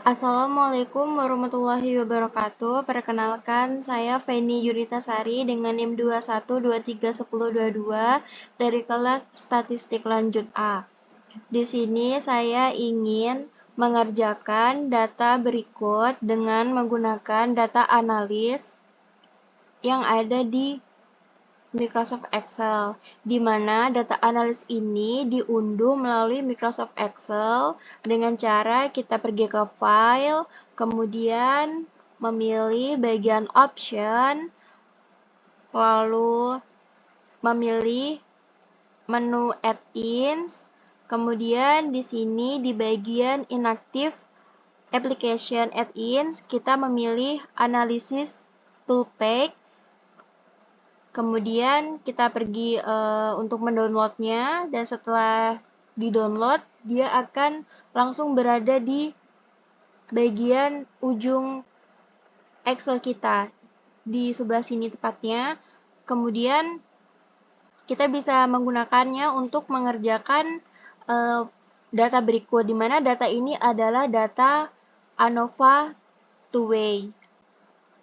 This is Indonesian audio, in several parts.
Assalamualaikum warahmatullahi wabarakatuh. Perkenalkan, saya Feni Yuritasari dengan NIM 21231022 dari kelas Statistik Lanjut A. Di sini saya ingin mengerjakan data berikut dengan menggunakan data analis yang ada di Microsoft Excel, di mana data analis ini diunduh melalui Microsoft Excel dengan cara kita pergi ke file, kemudian memilih bagian option, lalu memilih menu add-ins, kemudian di sini di bagian inactive application add-ins kita memilih analysis toolpath. Kemudian kita pergi untuk mendownloadnya, dan setelah di-download, dia akan langsung berada di bagian ujung Excel kita, di sebelah sini tepatnya. Kemudian kita bisa menggunakannya untuk mengerjakan data berikut, di mana data ini adalah data ANOVA two-way.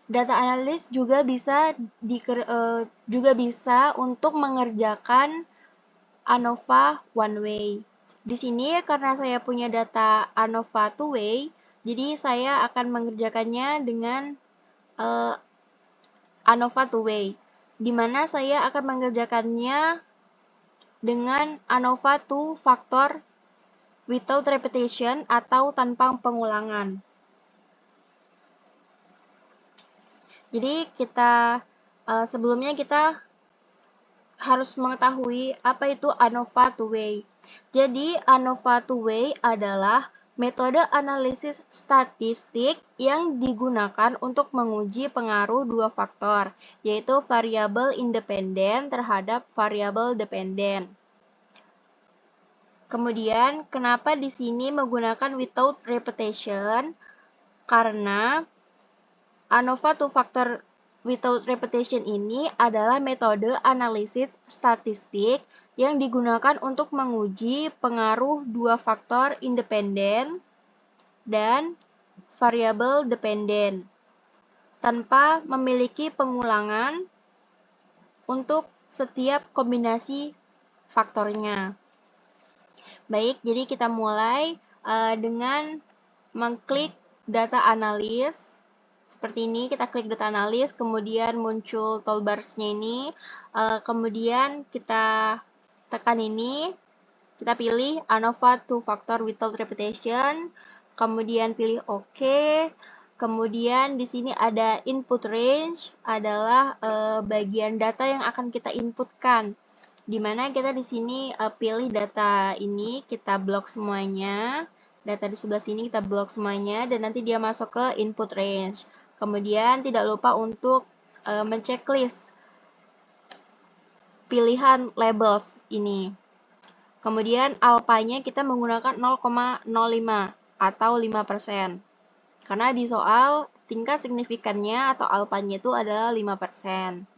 Data analis juga bisa untuk mengerjakan ANOVA one way. Di sini karena saya punya data ANOVA two way, jadi saya akan mengerjakannya dengan ANOVA two way, di mana saya akan mengerjakannya dengan ANOVA two factor without repetition atau tanpa pengulangan. Jadi sebelumnya kita harus mengetahui apa itu ANOVA two-way. Jadi ANOVA two-way adalah metode analisis statistik yang digunakan untuk menguji pengaruh dua faktor, yaitu variabel independen terhadap variabel dependen. Kemudian, kenapa di sini menggunakan without repetition? Karena ANOVA two factor without repetition ini adalah metode analisis statistik yang digunakan untuk menguji pengaruh dua faktor independen dan variabel dependen tanpa memiliki pengulangan untuk setiap kombinasi faktornya. Baik, jadi kita mulai dengan mengklik data analis. Seperti ini, kita klik data analis, kemudian muncul toolbars-nya ini, kemudian kita tekan ini, kita pilih ANOVA two factor without repetition, kemudian pilih OK, kemudian di sini ada input range, adalah bagian data yang akan kita inputkan, di mana kita di sini pilih data ini, kita blok semuanya, data di sebelah sini kita blok semuanya, dan nanti dia masuk ke input range. Kemudian tidak lupa untuk menceklis pilihan labels ini. Kemudian alpanya kita menggunakan 0,05 atau 5%. Karena di soal tingkat signifikannya atau alpanya itu adalah 5%.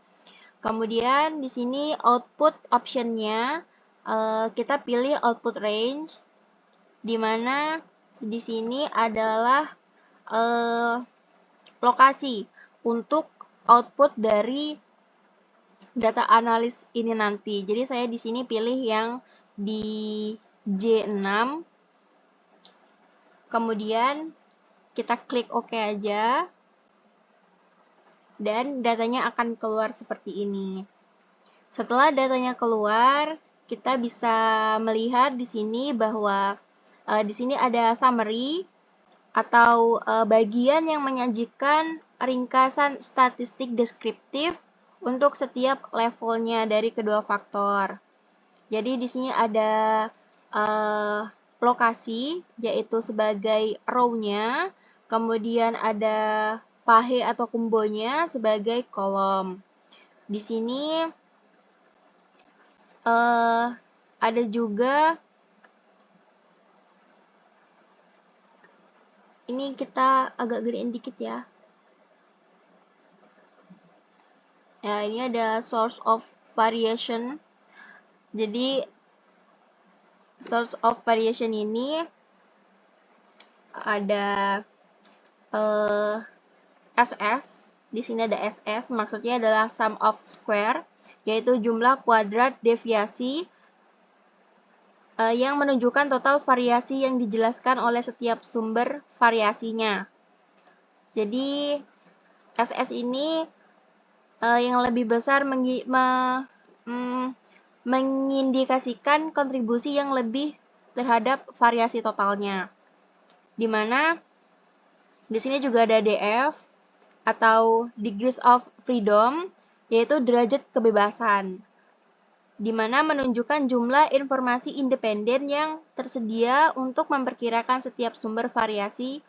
Kemudian di sini output optionnya kita pilih output range, di mana di sini adalah lokasi untuk output dari data analis ini nanti. Jadi saya di sini pilih yang di J6. Kemudian kita klik OK aja. Dan datanya akan keluar seperti ini. Setelah datanya keluar, kita bisa melihat di sini bahwa di sini ada summary atau bagian yang menyajikan ringkasan statistik deskriptif untuk setiap levelnya dari kedua faktor. Jadi di sini ada lokasi, yaitu sebagai row-nya, kemudian ada pahe atau kumbonya sebagai kolom. Di sini ada juga, ini kita agak gedein dikit ya. Ya, ini ada source of variation. Jadi source of variation ini ada SS. Di sini ada SS, maksudnya adalah sum of square, yaitu jumlah kuadrat deviasi yang menunjukkan total variasi yang dijelaskan oleh setiap sumber variasinya. Jadi SS ini yang lebih besar mengindikasikan kontribusi yang lebih terhadap variasi totalnya. Dimana di sini juga ada DF atau degrees of freedom, yaitu derajat kebebasan, di mana menunjukkan jumlah informasi independen yang tersedia untuk memperkirakan setiap sumber variasi.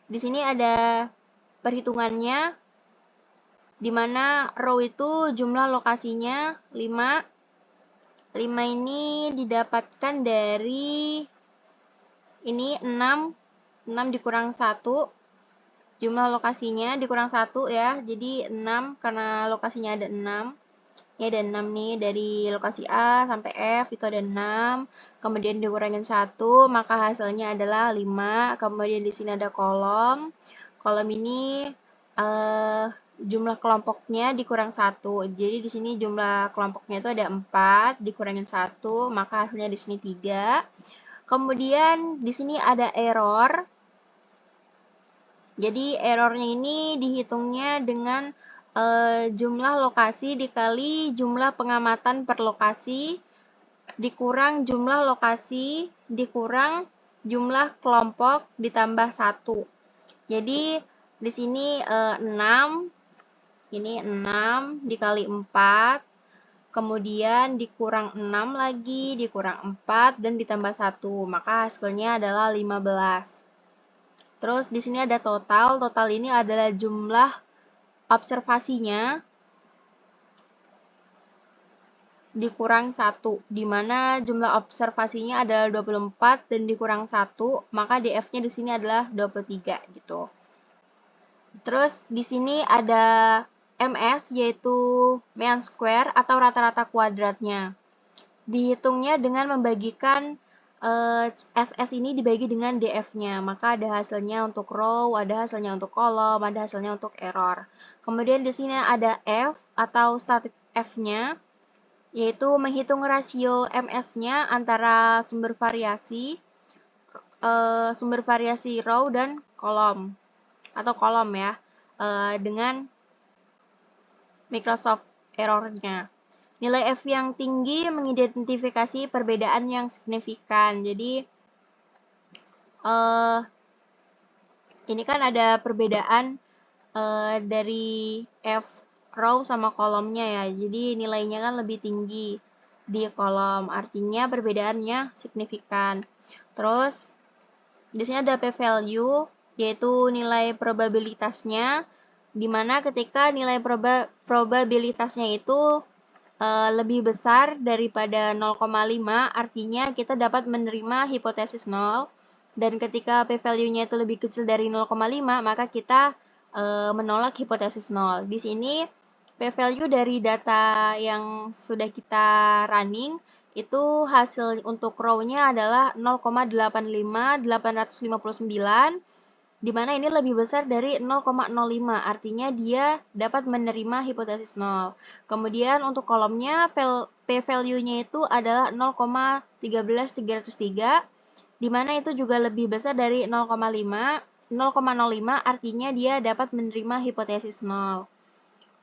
Di sini ada perhitungannya, di mana row itu jumlah lokasinya 5. 5 ini didapatkan dari ini 6 dikurang 1. Jumlah lokasinya dikurang 1 ya, jadi 6 karena lokasinya ada 6. Ini ada 6 nih, dari lokasi A sampai F itu ada 6. Kemudian dikurangin 1, maka hasilnya adalah 5. Kemudian di sini ada kolom. Kolom ini jumlah kelompoknya dikurang 1. Jadi di sini jumlah kelompoknya itu ada 4, dikurangin 1, maka hasilnya di sini 3. Kemudian di sini ada error. Jadi errornya ini dihitungnya dengan jumlah lokasi dikali jumlah pengamatan per lokasi dikurang jumlah lokasi dikurang jumlah kelompok ditambah 1. Jadi di sini 6, ini 6 dikali 4, kemudian dikurang 6 lagi, dikurang 4, dan ditambah 1, maka hasilnya adalah 15. Terus di sini ada total. Total ini adalah jumlah observasinya dikurang 1, di mana jumlah observasinya adalah 24 dan dikurang 1, maka DF-nya di sini adalah 23 gitu. Terus di sini ada MS, yaitu mean square atau rata-rata kuadratnya. Dihitungnya dengan membagikan SS ini dibagi dengan DF-nya, maka ada hasilnya untuk row, ada hasilnya untuk kolom, ada hasilnya untuk error. Kemudian di sini ada F atau static F-nya, yaitu menghitung rasio MS-nya antara sumber variasi row dan kolom, atau kolom ya, dengan Microsoft error-nya. Nilai F yang tinggi mengidentifikasi perbedaan yang signifikan. Jadi, ini kan ada perbedaan dari F row sama kolomnya ya. Jadi, nilainya kan lebih tinggi di kolom. Artinya perbedaannya signifikan. Terus, di sini ada p-value, yaitu nilai probabilitasnya, di mana ketika nilai probabilitasnya itu lebih besar daripada 0,5, artinya kita dapat menerima hipotesis 0. Dan ketika p-value-nya itu lebih kecil dari 0,5, maka kita menolak hipotesis 0. Di sini p-value dari data yang sudah kita running, itu hasil untuk row-nya adalah 0,85859, di mana ini lebih besar dari 0,05, artinya dia dapat menerima hipotesis 0. Kemudian untuk kolomnya, p-value-nya itu adalah 0,13303, di mana itu juga lebih besar dari 0,05, artinya dia dapat menerima hipotesis 0.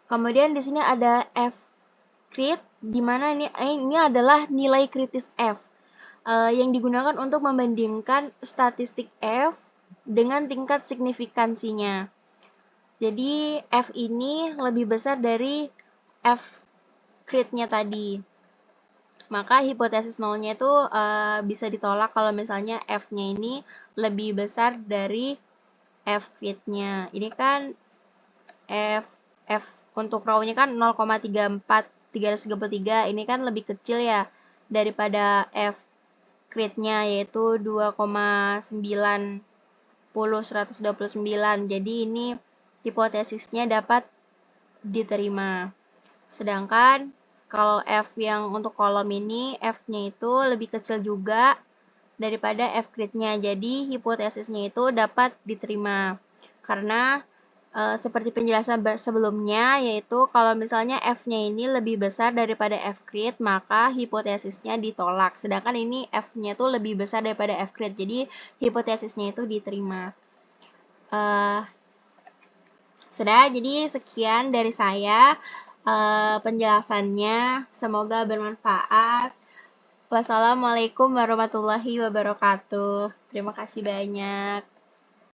Kemudian di sini ada F-crit, di mana ini adalah nilai kritis F, yang digunakan untuk membandingkan statistik F dengan tingkat signifikansinya. Jadi F ini lebih besar dari F crit-nya tadi. Maka hipotesis nolnya itu bisa ditolak kalau misalnya F-nya ini lebih besar dari F crit-nya. Ini kan F untuk row-nya kan 0,34333, ini kan lebih kecil ya daripada F crit-nya, yaitu 2,90129. Jadi ini hipotesisnya dapat diterima. Sedangkan kalau F yang untuk kolom ini, F-nya itu lebih kecil juga daripada F-grid-nya. Jadi hipotesisnya itu dapat diterima. Karena seperti penjelasan sebelumnya, yaitu kalau misalnya F-nya ini lebih besar daripada F-grid, maka hipotesisnya ditolak. Sedangkan ini F-nya tuh lebih besar daripada F-grid, jadi hipotesisnya itu diterima. Sudah, jadi sekian dari saya penjelasannya. Semoga bermanfaat. Wassalamualaikum warahmatullahi wabarakatuh. Terima kasih banyak.